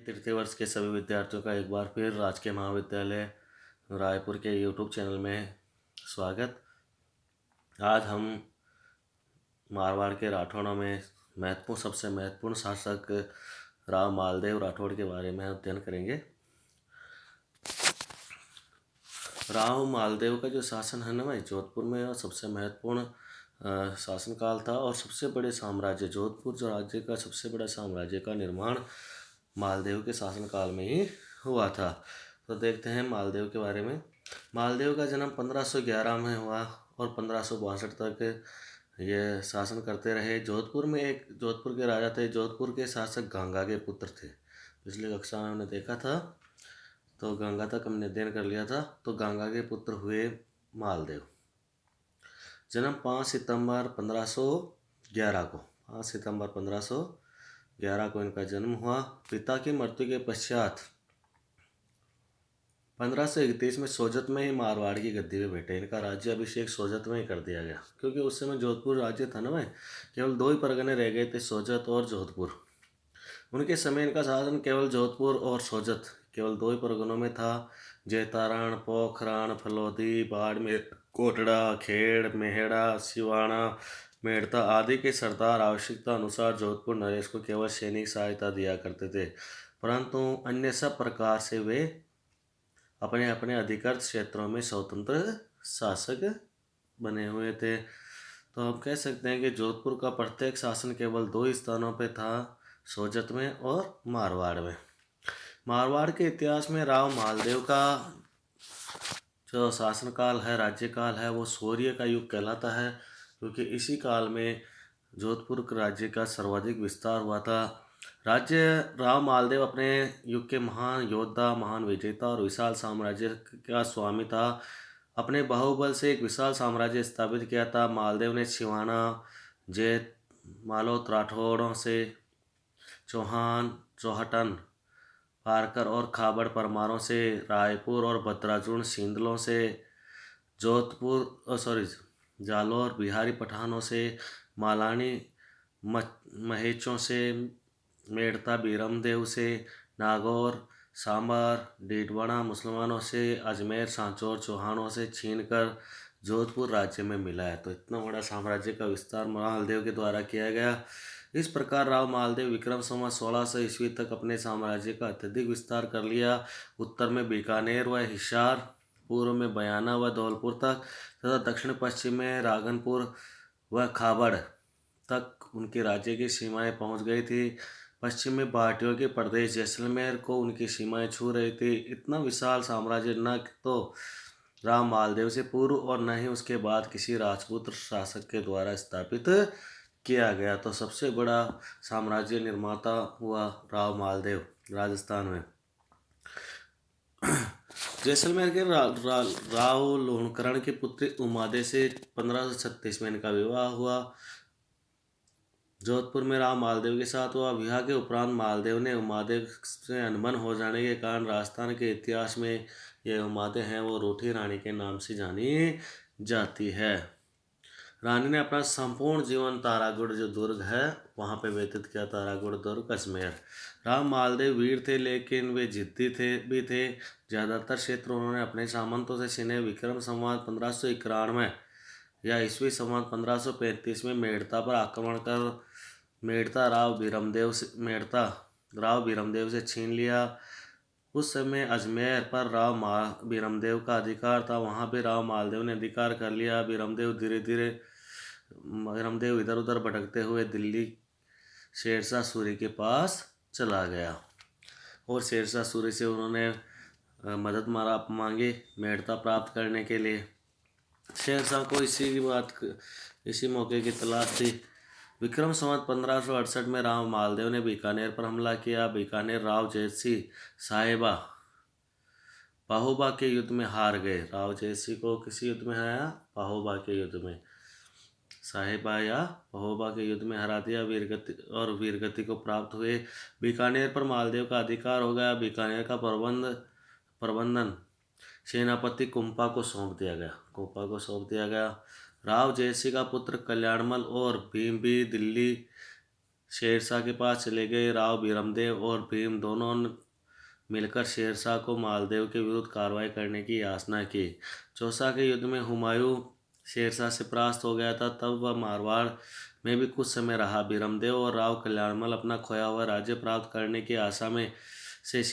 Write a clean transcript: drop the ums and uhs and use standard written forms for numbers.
तृतीय वर्ष के सभी विद्यार्थियों का एक बार फिर राजकीय महाविद्यालय रायपुर के यूट्यूब चैनल में स्वागत। आज हम मारवाड़ के राठौड़ों में सबसे महत्वपूर्ण शासक राव मालदेव राठौड़ के बारे में अध्ययन करेंगे। राव मालदेव का जो शासन है ना भाई, जोधपुर में सबसे महत्वपूर्ण शासनकाल था और सबसे बड़े साम्राज्य, जोधपुर जो राज्य का सबसे बड़ा साम्राज्य का निर्माण मालदेव के शासनकाल में ही हुआ था। तो देखते हैं मालदेव के बारे में। मालदेव का जन्म 1511 में हुआ और 1562 तक ये शासन करते रहे। जोधपुर के राजा थे। जोधपुर के शासक गंगा के पुत्र थे। पिछली कक्षा में हमने देखा था, तो गंगा तक हमने अध्ययन कर लिया था। तो गंगा के पुत्र हुए मालदेव। जन्म 5 सितंबर 1511 को 5 सितंबर 1511 को इनका जन्म हुआ। पिता की मृत्यु के पश्चात 1531 में सोजत में ही मारवाड़ की गद्दी पे बैठे। इनका राज्य अभिषेक सोजत में ही कर दिया गया, क्योंकि उस समय जोधपुर राज्य था ना भाई, केवल 2 ही परगने रह गए थे, सोजत और जोधपुर। उनके समय इनका शासन केवल जोधपुर और सोजत, केवल 2 ही परगनों में था। जैतारण, पोखरण, फलोदी, बाड़मेर, कोटड़ा, खेड़, मेहड़ा, सिवाना, मेड़ता आदि के सरदार आवश्यकता अनुसार जोधपुर नरेश को केवल सैनिक सहायता दिया करते थे, परंतु अन्य सब प्रकार से वे अपने अपने अधिकृत क्षेत्रों में स्वतंत्र शासक बने हुए थे। तो हम कह सकते हैं कि जोधपुर का प्रत्येक शासन केवल 2 ही स्थानों पर था, सोजत में और मारवाड़ में। मारवाड़ के इतिहास में राव मालदेव का जो शासनकाल है, राज्यकाल है, वो शौर्य का युग कहलाता है, क्योंकि इसी काल में जोधपुर राज्य का सर्वाधिक विस्तार हुआ था। राव मालदेव अपने युग के महान योद्धा, महान विजेता और विशाल साम्राज्य का स्वामी था। अपने बाहुबल से एक विशाल साम्राज्य स्थापित किया था। मालदेव ने सिवाना, जैत, मालोत राठौड़ों से, चौहान, चौहटन, पारकर और खाबड़ परमारों से, रायपुर और भद्राजुण सिंधलों से, जालौर बिहारी पठानों से, मालानी महेचों से, मेड़ता बीरमदेव से, नागौर, सांबर, डीडवाना मुसलमानों से, अजमेर सांचौर चौहानों से छीनकर जोधपुर राज्य में मिला है। तो इतना बड़ा साम्राज्य का विस्तार मालदेव के द्वारा किया गया। इस प्रकार राव मालदेव विक्रम संवत 1600 ईस्वी तक अपने साम्राज्य का अत्यधिक विस्तार कर लिया। उत्तर में बीकानेर व हिसार, पूर्व में बयाना व धौलपुर तक तथा दक्षिण पश्चिम में रागनपुर व खाबड़ तक उनके राज्य की सीमाएं पहुंच गई थी। पश्चिम में भाटियों के प्रदेश जैसलमेर को उनकी सीमाएं छू रही थी। इतना विशाल साम्राज्य न तो राव मालदेव से पूर्व और न ही उसके बाद किसी राजपूत शासक के द्वारा स्थापित किया गया। तो सबसे बड़ा साम्राज्य निर्माता हुआ राव मालदेव राजस्थान में। जैसलमेर के राव लोहणकरण के पुत्री उमादे से 1536 में इनका विवाह हुआ। जोधपुर में राव मालदेव के साथ हुआ। विवाह के उपरांत मालदेव ने उमादे से अनबन हो जाने के कारण राजस्थान के इतिहास में ये उमादे हैं वो रूठी रानी के नाम से जानी जाती है। रानी ने अपना संपूर्ण जीवन तारागढ़ जो दुर्ग है वहाँ पे व्यतीत किया। तारागढ़ दुर्ग अजमेर। राव मालदेव वीर थे, लेकिन वे जिद्दी थे। ज़्यादातर क्षेत्र उन्होंने अपने सामंतों से छीने। विक्रम संवत 1591 या ईस्वी संवत 1535 में मेड़ता पर आक्रमण कर मेड़ता राव बीरमदेव से छीन लिया। उस समय अजमेर पर बीरमदेव का अधिकार था। वहाँ पे राव मालदेव ने अधिकार कर लिया। बीरमदेव इधर उधर भटकते हुए दिल्ली शेरशाह सूरी के पास चला गया और शेरशाह सूरी से उन्होंने मदद मांगी मेड़ता प्राप्त करने के लिए। शेरशाह को इसी मौके की तलाश थी। विक्रम संवत 1568 में राव मालदेव ने बीकानेर पर हमला किया। बीकानेर राव जैत सिंह साहेबा पाहोबा के युद्ध में हार गए। राव जैत सिंह को किसी युद्ध में हराया? पाहोबा के युद्ध में। साहेबा या पाहोबा के युद्ध में हरा दिया। वीरगति को प्राप्त हुए। बीकानेर पर मालदेव का अधिकार हो गया। बीकानेर का प्रबंधन सेनापति कुंपा को सौंप दिया गया। राव जयसिंह का पुत्र कल्याणमल और भीम भी दिल्ली शेरशाह के पास चले गए। राव भीमदेव और भीम दोनों ने मिलकर शेरशाह को मालदेव के विरुद्ध कार्रवाई करने की याचना की। चौसा के युद्ध में हुमायूं शेरशाह से परास्त हो गया था। तब वह मारवाड़ में भी कुछ समय रहा। भीमदेव और राव कल्याणमल अपना खोया हुआ राज्य प्राप्त करने की आशा में से